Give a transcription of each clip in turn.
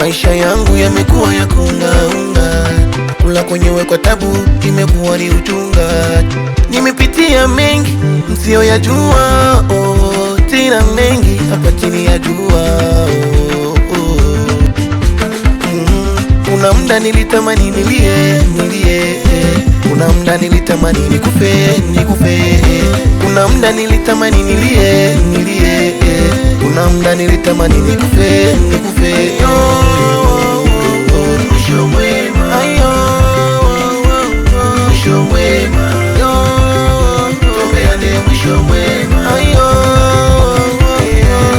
Maisha yangu yamekuwa ya kungaunga, kula kwenyewe kwa tabu imekuwa ni uchunga. Nimepitia mengi msio ya jua, tena mengi hapa chini ya jua. Kuna muda nilitamani nilie, kuna muda nilitamani nikufe. Kuna muda nilitamani nilie, kuna muda nilitamani nikufe. Mwisho mwema, mwisho mwema, tupeane mwisho mwema,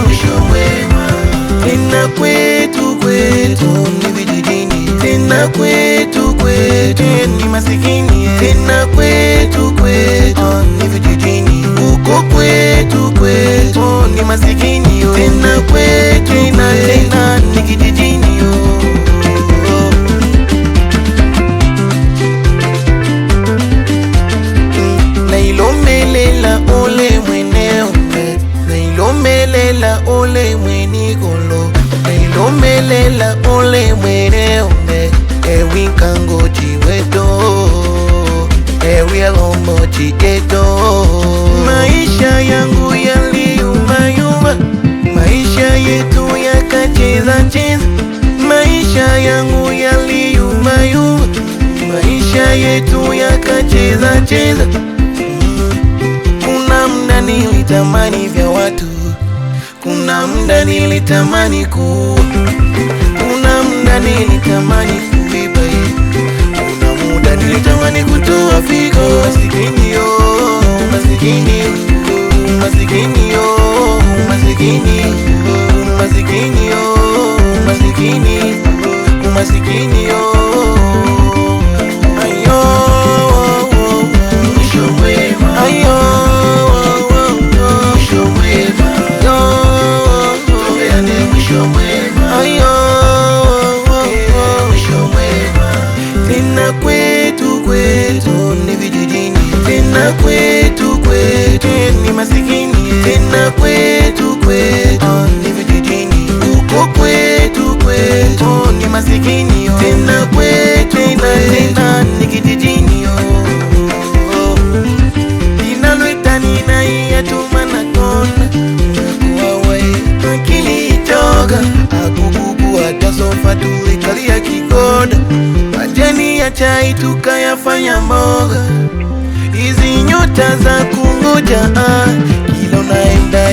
mwisho mwema. Tena kwetu ni vijijini, tena kwetu ni masikini, tena kwetu ni vijijini, huko kwetu ni masikini, tena kwetu tena ni kijijini. Nailomelela ole mweneo, nailomelela ole mwenikolo, nailomelela ole mweneo, ewi kango chiweto, ewi alombo chiketo. Maisha yangu yaliyumbayumba, maisha yetu yakacheza cheza. Maisha yangu yaliyumbayumba, maisha yetu yakacheza cheza. Kuna muda nilitamani vya watu, kuna muda nilitamani kuwa, kuna muda nilitamani kuiba, kuna muda nilitamani kutoa figo. Masikini yo, masikini, masikini yo, masikini, masikini yo, masikini, masikini yo. Ayo, mwisho mwema, ayo, mwisho mwema, tupeane mwisho mwema, ayo, mwisho mwema. Tena kwetu ni vijijini, tena kwetu ni masikini, tena kwetu ni vijijini, huko kwetu ni masikini, tena kwetu tena ni kijijini. Ninaloitani na iyatuma na kona, unakuwa akili itoga, akububu hata sofa tulikalia kigoda, majani ya chai tukayafanya mboga. Hizi nyota za kungoja, kila unaenda